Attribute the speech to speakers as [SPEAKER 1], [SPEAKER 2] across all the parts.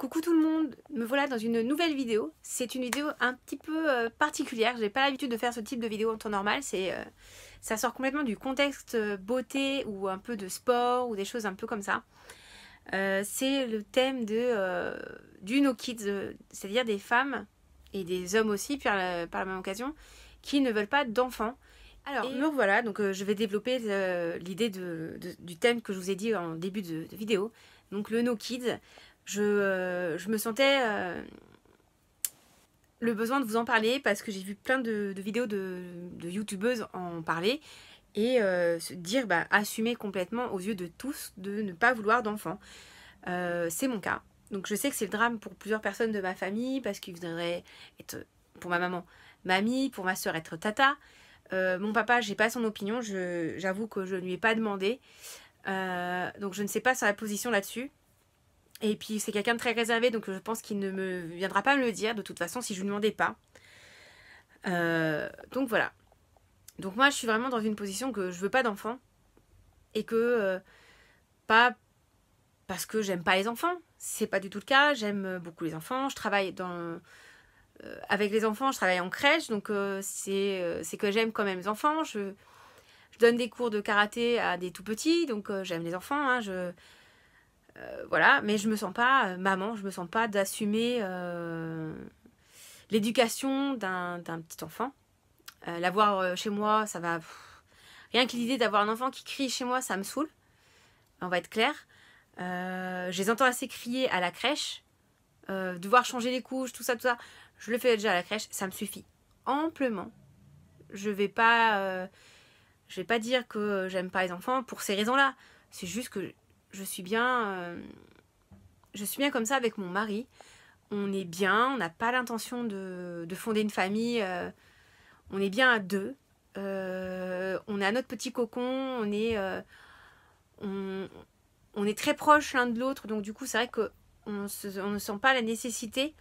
[SPEAKER 1] Coucou tout le monde, me voilà dans une nouvelle vidéo. C'est une vidéo un petit peu particulière. J'ai pas l'habitude de faire ce type de vidéo en temps normal. Ça sort complètement du contexte beauté ou un peu de sport ou des choses un peu comme ça. C'est le thème du No Kids, c'est-à-dire des femmes et des hommes aussi par la même occasion qui ne veulent pas d'enfants. Alors, me revoilà, donc je vais développer l'idée du thème que je vous ai dit en début de vidéo. Donc le No Kids. Je me sentais le besoin de vous en parler parce que j'ai vu plein de vidéos de youtubeuses en parler et se dire, assumer complètement aux yeux de tous de ne pas vouloir d'enfants. C'est mon cas. Donc je sais que c'est le drame pour plusieurs personnes de ma famille parce qu'ils voudraient être, pour ma maman, mamie, pour ma soeur être tata. Mon papa, j'ai pas son opinion, j'avoue que je ne lui ai pas demandé. Donc je ne sais pas sa position là-dessus. Et puis c'est quelqu'un de très réservé, donc je pense qu'il ne me viendra pas me le dire de toute façon si je lui demandais pas. Donc voilà. Donc moi je suis vraiment dans une position que je veux pas d'enfants. Et que pas parce que j'aime pas les enfants. C'est pas du tout le cas. J'aime beaucoup les enfants. Je travaille avec les enfants, je travaille en crèche. Donc c'est que j'aime quand même les enfants. Je donne des cours de karaté à des tout petits. Donc j'aime les enfants. Hein, voilà, mais je me sens pas maman, je me sens pas d'assumer l'éducation d'un petit enfant. L'avoir chez moi, ça va... Rien que l'idée d'avoir un enfant qui crie chez moi, ça me saoule. On va être clair. Je les entends assez crier à la crèche. Devoir changer les couches, tout ça, je le fais déjà à la crèche, ça me suffit amplement. Je vais pas dire que j'aime pas les enfants pour ces raisons-là. C'est juste que je suis bien comme ça avec mon mari. On est bien, on n'a pas l'intention de fonder une famille. On est bien à deux. On est à notre petit cocon. On est très proches l'un de l'autre. Donc du coup, c'est vrai qu'on ne sent pas la nécessité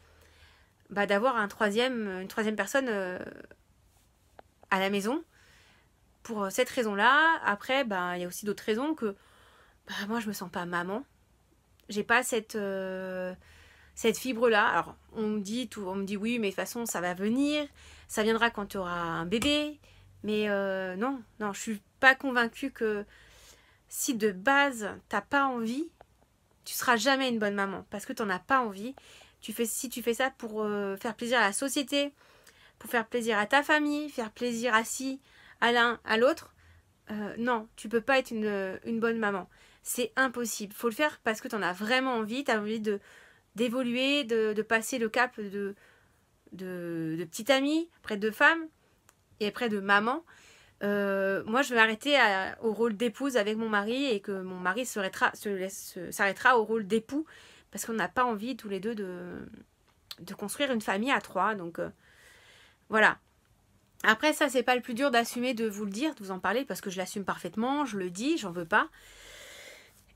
[SPEAKER 1] d'avoir une troisième personne à la maison. Pour cette raison-là. Après, il y a aussi d'autres raisons que moi, je me sens pas maman. J'ai pas cette fibre-là. Alors, on me dit oui, mais de toute façon, ça va venir. Ça viendra quand tu auras un bébé. Mais non, je suis pas convaincue que si de base, t'as pas envie, tu seras jamais une bonne maman. Parce que t'en as pas envie. Si tu fais ça pour faire plaisir à la société, pour faire plaisir à ta famille, faire plaisir à l'un, à l'autre, non, tu peux pas être une bonne maman. C'est impossible. Faut le faire parce que tu en as vraiment envie. Tu as envie d'évoluer, de passer le cap de petite amie, après de femme et après de maman. Moi, je vais m'arrêter au rôle d'épouse avec mon mari et que mon mari s'arrêtera au rôle d'époux parce qu'on n'a pas envie tous les deux de construire une famille à trois. Donc, voilà. Après, ça, c'est pas le plus dur d'assumer, de vous le dire, de vous en parler parce que je l'assume parfaitement, je le dis, j'en veux pas.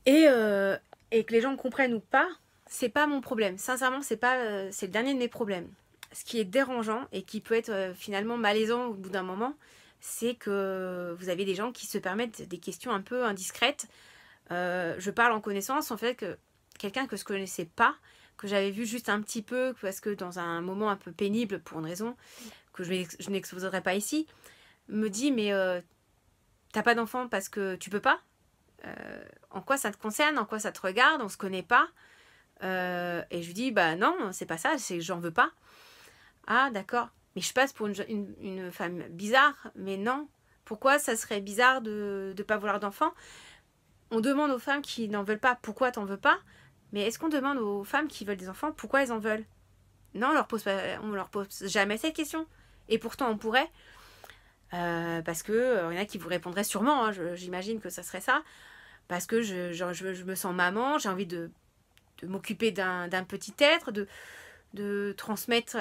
[SPEAKER 1] Et que les gens comprennent ou pas, c'est pas mon problème. Sincèrement, c'est le dernier de mes problèmes. Ce qui est dérangeant et qui peut être finalement malaisant au bout d'un moment, c'est que vous avez des gens qui se permettent des questions un peu indiscrètes. Je parle en connaissance, en fait, que quelqu'un que je connaissais pas, que j'avais vu juste un petit peu, parce que dans un moment un peu pénible, pour une raison que je n'exposerai pas ici, me dit, mais t'as pas d'enfant parce que tu peux pas ? En quoi ça te concerne, en quoi ça te regarde, on se connaît pas. Et je lui dis non, c'est pas ça, c'est que j'en veux pas. Ah d'accord, mais je passe pour une femme bizarre, mais non. Pourquoi ça serait bizarre de pas vouloir d'enfant? On demande aux femmes qui n'en veulent pas pourquoi t'en veux pas, mais est-ce qu'on demande aux femmes qui veulent des enfants pourquoi elles en veulent? Non, on leur pose jamais cette question. Et pourtant on pourrait. Parce que y en a qui vous répondraient sûrement, hein, j'imagine que ça serait ça. Parce que je me sens maman, j'ai envie de m'occuper d'un petit être, de transmettre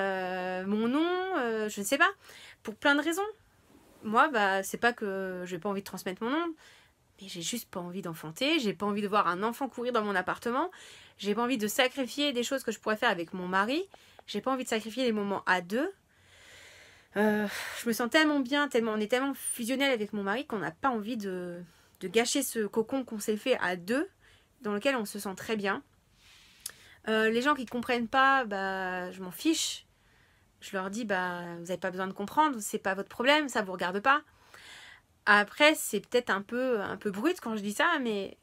[SPEAKER 1] mon nom, je ne sais pas, pour plein de raisons. Moi, c'est pas que j'ai pas envie de transmettre mon nom, mais j'ai juste pas envie d'enfanter, j'ai pas envie de voir un enfant courir dans mon appartement, j'ai pas envie de sacrifier des choses que je pourrais faire avec mon mari, j'ai pas envie de sacrifier les moments à deux. Je me sens tellement bien, on est tellement fusionnel avec mon mari qu'on n'a pas envie de gâcher ce cocon qu'on s'est fait à deux, dans lequel on se sent très bien. Les gens qui comprennent pas, bah, je m'en fiche. Je leur dis, bah, vous n'avez pas besoin de comprendre, c'est pas votre problème, ça vous regarde pas. Après, c'est peut-être un peu brut quand je dis ça, mais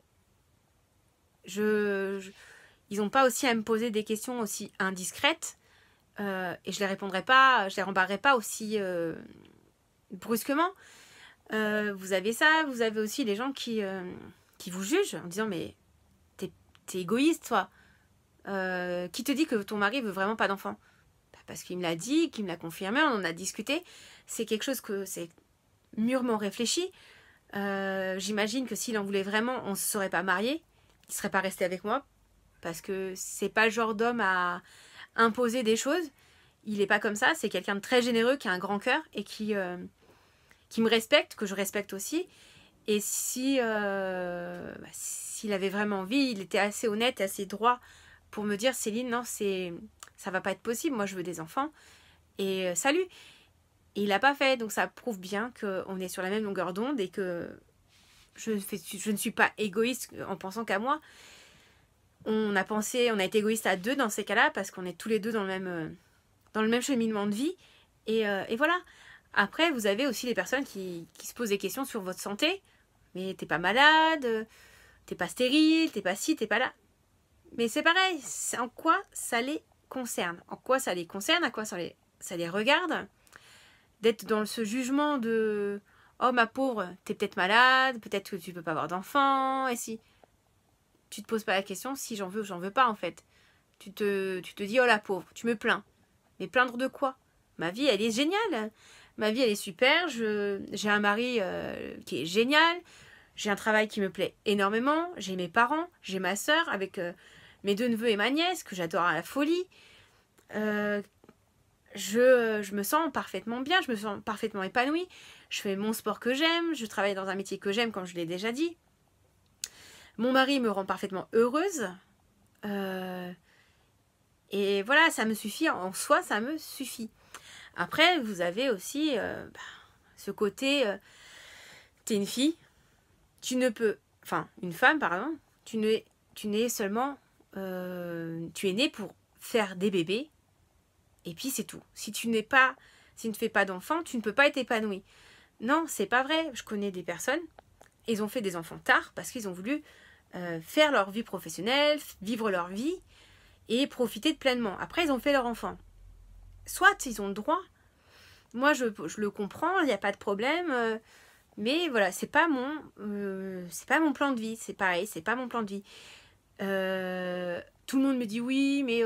[SPEAKER 1] ils n'ont pas aussi à me poser des questions aussi indiscrètes. Et je les répondrai pas, je les rembarrerai pas aussi brusquement. Vous avez ça, vous avez aussi les gens qui vous jugent en disant mais t'es égoïste toi. Qui te dit que ton mari veut vraiment pas d'enfant? Parce qu'il me l'a dit, qu'il me l'a confirmé, on en a discuté. C'est quelque chose que c'est mûrement réfléchi. J'imagine que s'il en voulait vraiment, on ne se serait pas mariés. Il ne serait pas resté avec moi. Parce que c'est pas le genre d'homme à imposer des choses. Il n'est pas comme ça. C'est quelqu'un de très généreux, qui a un grand cœur et qui me respecte, que je respecte aussi. Et si s'il avait vraiment envie, il était assez honnête, assez droit pour me dire Céline, non, ça va pas être possible. Moi, je veux des enfants. Et salut. Et il l'a pas fait. Donc ça prouve bien qu'on est sur la même longueur d'onde et que je ne suis pas égoïste en pensant qu'à moi. On a été égoïste à deux dans ces cas-là parce qu'on est tous les deux dans le même cheminement de vie. Et voilà. Après, vous avez aussi les personnes qui se posent des questions sur votre santé. Mais t'es pas malade, t'es pas stérile, t'es pas ci, t'es pas là. Mais c'est pareil, en quoi ça les concerne? En quoi ça les concerne? À quoi ça les regarde? D'être dans ce jugement de « Oh ma pauvre, t'es peut-être malade, peut-être que tu peux pas avoir d'enfant. » Et si tu te poses pas la question si j'en veux ou j'en veux pas en fait. Tu te dis « Oh la pauvre, tu me plains. » Mais plaindre de quoi? Ma vie, elle est géniale. Ma vie, elle est super. J'ai un mari qui est génial. J'ai un travail qui me plaît énormément. J'ai mes parents. J'ai ma sœur avec mes deux neveux et ma nièce que j'adore à la folie. Je me sens parfaitement bien. Je me sens parfaitement épanouie. Je fais mon sport que j'aime. Je travaille dans un métier que j'aime, comme je l'ai déjà dit. Mon mari me rend parfaitement heureuse. Et voilà, ça me suffit. En soi, ça me suffit. Après, vous avez aussi ce côté... t'es une fille. Tu ne peux... Enfin, une femme, pardon. Tu n'es seulement... tu es née pour faire des bébés. Et puis, c'est tout. Si tu ne fais pas d'enfants, tu ne peux pas être épanoui. Non, c'est pas vrai. Je connais des personnes, ils ont fait des enfants tard parce qu'ils ont voulu faire leur vie professionnelle, vivre leur vie et profiter de pleinement. Après, ils ont fait leur enfant. Soit ils ont le droit. Moi, je le comprends, il n'y a pas de problème. Mais voilà, c'est pas mon plan de vie. C'est pareil, c'est pas mon plan de vie. Tout le monde me dit oui, mais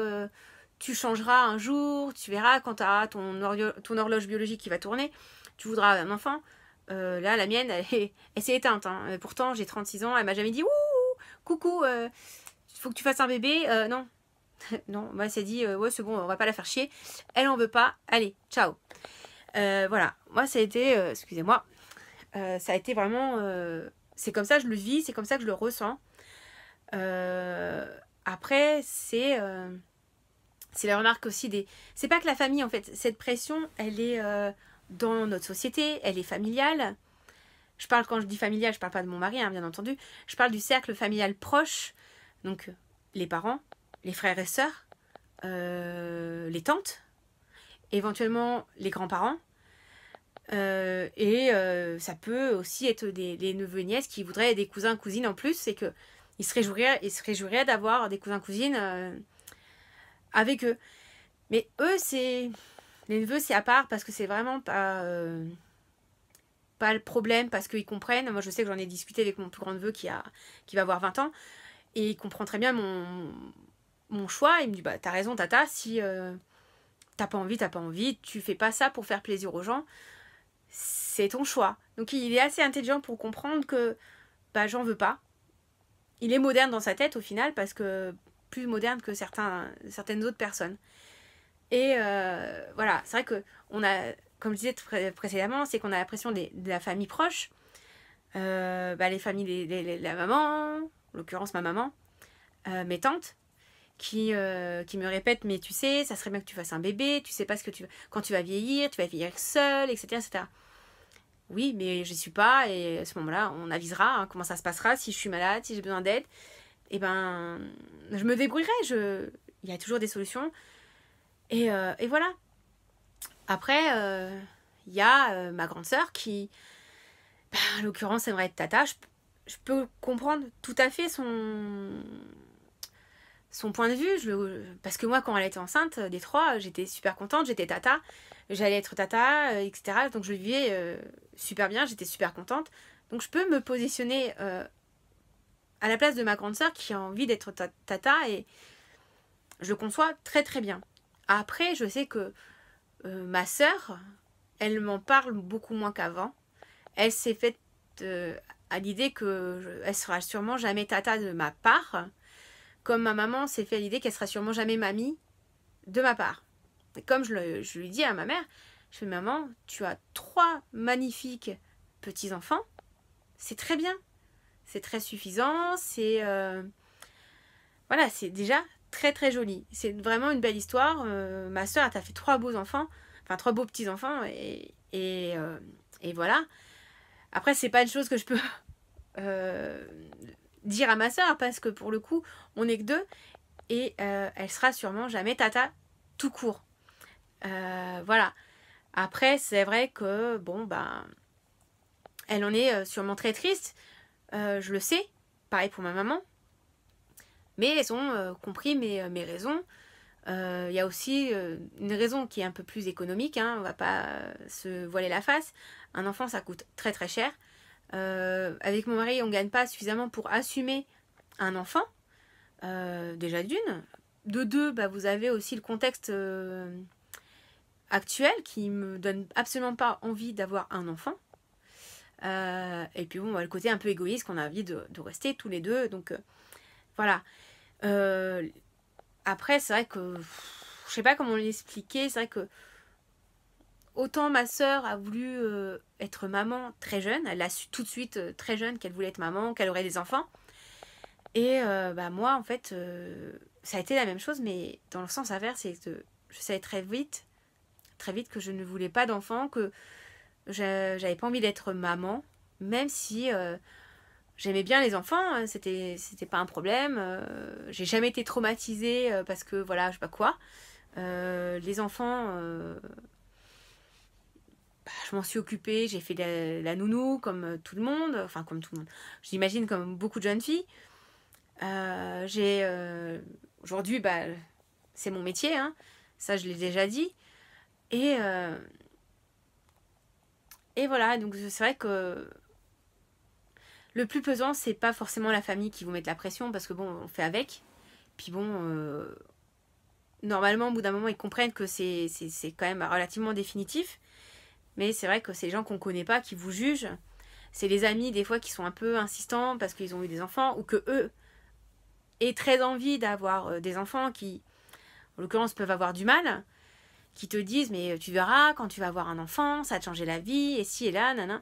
[SPEAKER 1] tu changeras un jour, tu verras quand tu auras ton horloge biologique qui va tourner, tu voudras un enfant. Là, la mienne, elle s'est éteinte. Hein. Pourtant, j'ai 36 ans, elle m'a jamais dit ouh, coucou, faut que tu fasses un bébé. Non. Non, moi, elle s'est dit ouais, c'est bon, on va pas la faire chier. Elle en veut pas. Allez, ciao. Voilà, moi, ça a été, excusez-moi, ça a été vraiment, c'est comme ça que je le vis, c'est comme ça que je le ressens. Après, c'est la remarque aussi c'est pas que la famille, en fait. Cette pression, elle est dans notre société, elle est familiale. Quand je dis familiale, je parle pas de mon mari, hein, bien entendu. Je parle du cercle familial proche. Donc, les parents, les frères et sœurs, les tantes, éventuellement les grands-parents. Ça peut aussi être les neveux et nièces qui voudraient des cousins cousines en plus. C'est que ils se réjouiraient d'avoir des cousins cousines avec eux. Mais eux, les neveux, c'est à part parce que c'est vraiment pas le problème, parce qu'ils comprennent. Moi, je sais que j'en ai discuté avec mon plus grand neveu qui va avoir 20 ans, et il comprend très bien mon choix. Il me dit, bah, t'as raison, tata, si t'as pas envie, tu fais pas ça pour faire plaisir aux gens, c'est ton choix. Donc, il est assez intelligent pour comprendre que bah, j'en veux pas. Il est moderne dans sa tête au final, parce que plus moderne que certaines autres personnes. Et voilà, c'est vrai que on a, comme je disais précédemment, c'est qu'on a l'impression de la famille proche, les familles, la maman, en l'occurrence ma maman, mes tantes, qui me répètent, mais tu sais, ça serait bien que tu fasses un bébé, tu sais pas quand tu vas vieillir seule, etc., etc. Oui, mais je suis pas, et à ce moment-là, on avisera hein, comment ça se passera, si je suis malade, si j'ai besoin d'aide. Eh ben, je me débrouillerai, il y a toujours des solutions. Et voilà. Après, il y a ma grande sœur qui, en l'occurrence, aimerait être tata. Je peux comprendre tout à fait son point de vue. Parce que moi, quand elle était enceinte des 3, j'étais super contente, j'étais tata. J'allais être tata, etc. Donc je le vivais super bien, j'étais super contente. Donc je peux me positionner à la place de ma grande sœur qui a envie d'être tata et je le conçois très très bien. Après, je sais que ma sœur, elle m'en parle beaucoup moins qu'avant. Elle s'est faite à l'idée qu'elle sera sûrement jamais tata de ma part, comme ma maman s'est fait à l'idée qu'elle sera sûrement jamais mamie de ma part. Et comme je lui dis à ma mère, je fais maman, tu as 3 magnifiques petits-enfants, c'est très bien, c'est très suffisant, c'est voilà, c'est déjà très très joli. C'est vraiment une belle histoire. Ma soeur, elle t'a fait 3 beaux enfants, enfin 3 beaux petits-enfants, et voilà. Après, c'est pas une chose que je peux dire à ma soeur, parce que pour le coup, on n'est que 2, et elle sera sûrement jamais tata tout court. Voilà. Après, c'est vrai que, bon, ben, elle en est sûrement très triste. Je le sais. Pareil pour ma maman. Mais elles ont compris mes raisons. Il y a aussi une raison qui est un peu plus économique. Hein, on va pas se voiler la face. Un enfant, ça coûte très très cher. Avec mon mari, on ne gagne pas suffisamment pour assumer un enfant. Déjà d'une. De 2, bah, vous avez aussi le contexte actuel qui me donne absolument pas envie d'avoir un enfant. Et puis bon, le côté un peu égoïste qu'on a envie de rester tous les 2. Donc voilà. Après, c'est vrai que je sais pas comment l'expliquer. C'est vrai que autant ma sœur a voulu être maman très jeune. Elle a su tout de suite très jeune qu'elle voulait être maman, qu'elle aurait des enfants. Et bah moi, en fait, ça a été la même chose, mais dans le sens inverse, c'est que je savais très vite que je ne voulais pas d'enfant, que j'avais pas envie d'être maman, même si j'aimais bien les enfants, c'était pas un problème. J'ai jamais été traumatisée parce que voilà, je sais pas quoi. Les enfants, bah, je m'en suis occupée, j'ai fait la nounou comme tout le monde, enfin comme tout le monde. J'imagine comme beaucoup de jeunes filles. Aujourd'hui, bah, c'est mon métier, hein. Ça je l'ai déjà dit. Et voilà, donc c'est vrai que le plus pesant, c'est pas forcément la famille qui vous met la pression, parce que bon, on fait avec. Puis bon, normalement, au bout d'un moment, ils comprennent que c'est quand même relativement définitif. Mais c'est vrai que c'est les gens qu'on connaît pas qui vous jugent. C'est les amis, des fois, qui sont un peu insistants parce qu'ils ont eu des enfants, ou que eux aient très envie d'avoir des enfants qui, en l'occurrence, peuvent avoir du mal, qui te disent, mais tu verras, quand tu vas avoir un enfant, ça va te changer la vie, et si et là, nanana.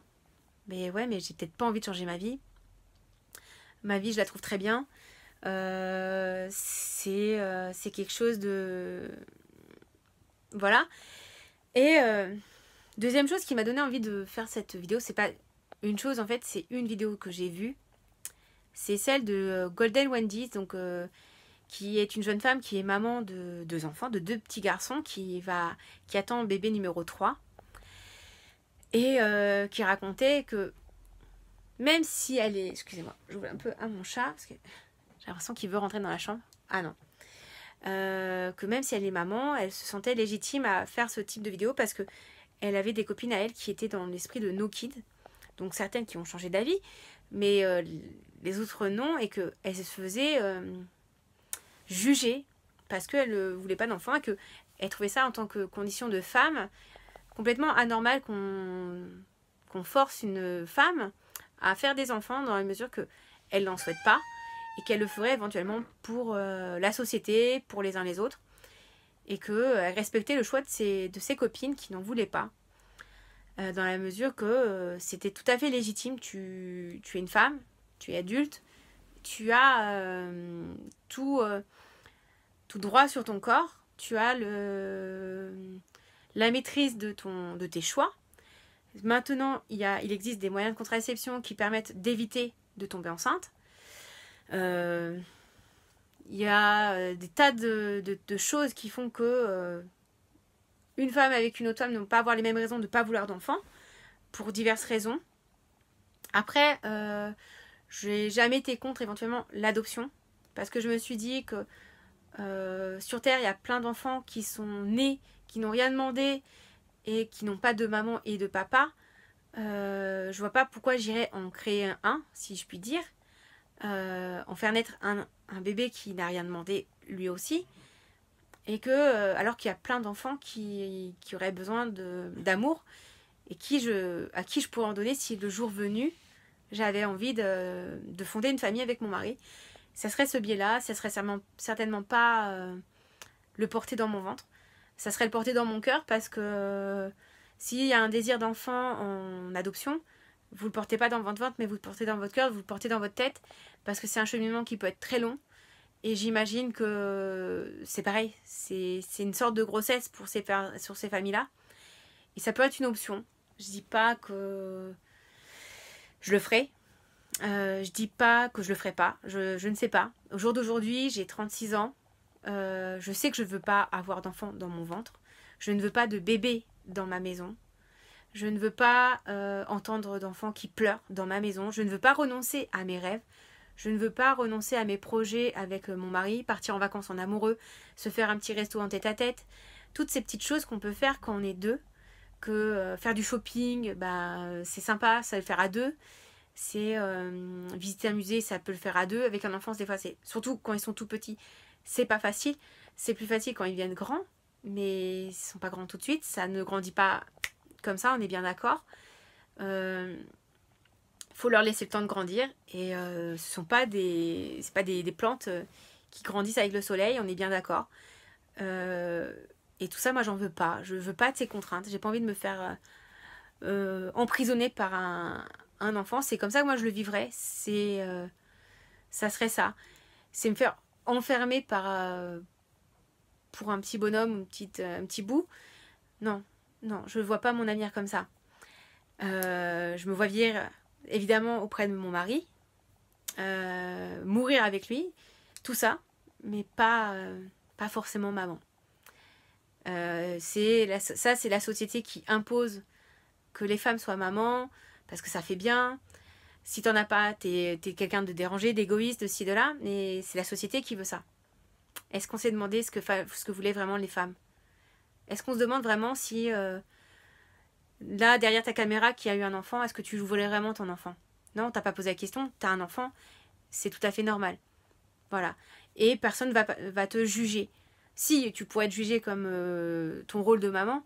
[SPEAKER 1] Mais ouais, mais j'ai peut-être pas envie de changer ma vie. Ma vie, je la trouve très bien. C'est quelque chose de... Voilà. Et deuxième chose qui m'a donné envie de faire cette vidéo, c'est pas une chose, en fait, c'est une vidéo que j'ai vue. C'est celle de Golden Wendy, donc, qui est une jeune femme qui est maman de 2 enfants, de 2 petits garçons, qui attend bébé numéro 3. Et qui racontait que même si elle est... Excusez-moi, j'ouvre un peu à mon chat, parce que j'ai l'impression qu'il veut rentrer dans la chambre. Ah non. Que même si elle est maman, elle se sentait légitime à faire ce type de vidéo parce que elle avait des copines à elle qui étaient dans l'esprit de no kid. Donc certaines qui ont changé d'avis, mais les autres non, et qu'elle se faisait juger parce qu'elle ne voulait pas d'enfant et qu'elle trouvait ça en tant que condition de femme complètement anormal qu'on force une femme à faire des enfants dans la mesure qu'elle n'en souhaite pas et qu'elle le ferait éventuellement pour la société, pour les uns les autres, et qu'elle respectait le choix de ses copines qui n'en voulaient pas, dans la mesure que c'était tout à fait légitime. Tu es une femme, tu es adulte, tu as tout droit sur ton corps, tu as la maîtrise de tes choix. Maintenant, il existe des moyens de contraception qui permettent d'éviter de tomber enceinte. Il Il y a des tas de choses qui font que une femme avec une autre femme ne vont pas avoir les mêmes raisons de ne pas vouloir d'enfants, pour diverses raisons. Après, j'ai jamais été contre éventuellement l'adoption, parce que je me suis dit que sur Terre, il y a plein d'enfants qui sont nés, qui n'ont rien demandé, et qui n'ont pas de maman et de papa. Je vois pas pourquoi j'irais en créer un, si je puis dire. En faire naître un bébé qui n'a rien demandé lui aussi, et que alors qu'il y a plein d'enfants qui auraient besoin d'amour et à qui je pourrais en donner si le jour venu j'avais envie de fonder une famille avec mon mari. Ça serait ce biais-là, ça serait certainement pas le porter dans mon ventre, ça serait le porter dans mon cœur, parce que s'il y a un désir d'enfant en adoption, vous ne le portez pas dans votre ventre, mais vous le portez dans votre cœur, vous le portez dans votre tête, parce que c'est un cheminement qui peut être très long. Et j'imagine que c'est pareil, c'est une sorte de grossesse sur ces familles-là. Et ça peut être une option. Je dis pas que je le ferai. Je dis pas que je le ferai pas. Je ne sais pas. Au jour d'aujourd'hui, j'ai 36 ans. Je sais que je ne veux pas avoir d'enfant dans mon ventre. Je ne veux pas de bébé dans ma maison. Je ne veux pas entendre d'enfants qui pleurent dans ma maison. Je ne veux pas renoncer à mes rêves. Je ne veux pas renoncer à mes projets avec mon mari, partir en vacances en amoureux, se faire un petit resto en tête-à-tête. Toutes ces petites choses qu'on peut faire quand on est deux. Que faire du shopping, c'est sympa, ça le faire à deux. C'est visiter un musée, ça peut le faire à deux. Avec un enfant, des fois, c'est surtout quand ils sont tout petits, c'est pas facile. C'est plus facile quand ils viennent grands, mais ils sont pas grands tout de suite. Ça ne grandit pas comme ça, on est bien d'accord. Faut leur laisser le temps de grandir, et c'est pas des plantes qui grandissent avec le soleil, on est bien d'accord. Et tout ça, moi, j'en veux pas. Je veux pas de ces contraintes. J'ai pas envie de me faire emprisonner par un enfant. C'est comme ça que moi je le vivrais. Ça serait ça. C'est me faire enfermer pour un petit bonhomme, un petit bout. Non, je vois pas mon avenir comme ça. Je me vois vivre évidemment auprès de mon mari, mourir avec lui, tout ça, mais pas forcément maman. C'est la société qui impose que les femmes soient mamans, parce que ça fait bien. Si t'en as pas, t'es quelqu'un de dérangé, d'égoïste, de ci, de là, mais c'est la société qui veut ça. Est-ce qu'on s'est demandé ce que voulaient vraiment les femmes? Est-ce qu'on se demande vraiment si, là, derrière ta caméra, qui a eu un enfant, est-ce que tu voulais vraiment ton enfant? Non, t'as pas posé la question, t'as un enfant, c'est tout à fait normal. Voilà. Et personne va te juger. Si, tu pourrais être jugé comme ton rôle de maman,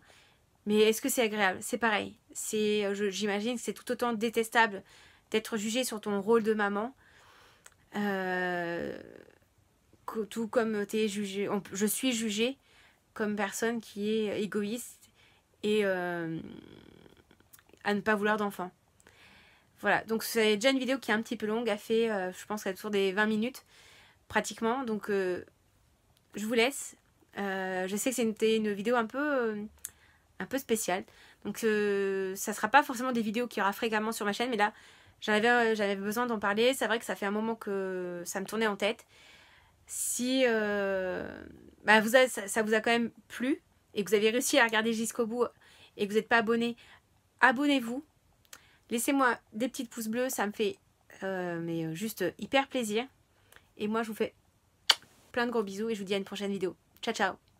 [SPEAKER 1] mais est-ce que c'est agréable? C'est pareil. J'imagine que c'est tout autant détestable d'être jugé sur ton rôle de maman, tout comme t'es jugé. Je suis jugée comme personne qui est égoïste et à ne pas vouloir d'enfant. Voilà, donc c'est déjà une vidéo qui est un petit peu longue, elle fait, je pense qu'elle est autour des 20 minutes, pratiquement. Donc je vous laisse. Je sais que c'était une vidéo un peu spéciale. Donc ça sera pas forcément des vidéos qu'il y aura fréquemment sur ma chaîne, mais là j'avais besoin d'en parler. C'est vrai que ça fait un moment que ça me tournait en tête. Si ça vous a quand même plu et que vous avez réussi à regarder jusqu'au bout et que vous n'êtes pas abonné, abonnez-vous. Laissez-moi des petits pouces bleus, ça me fait juste hyper plaisir. Et moi je vous fais plein de gros bisous et je vous dis à une prochaine vidéo. Ciao ciao.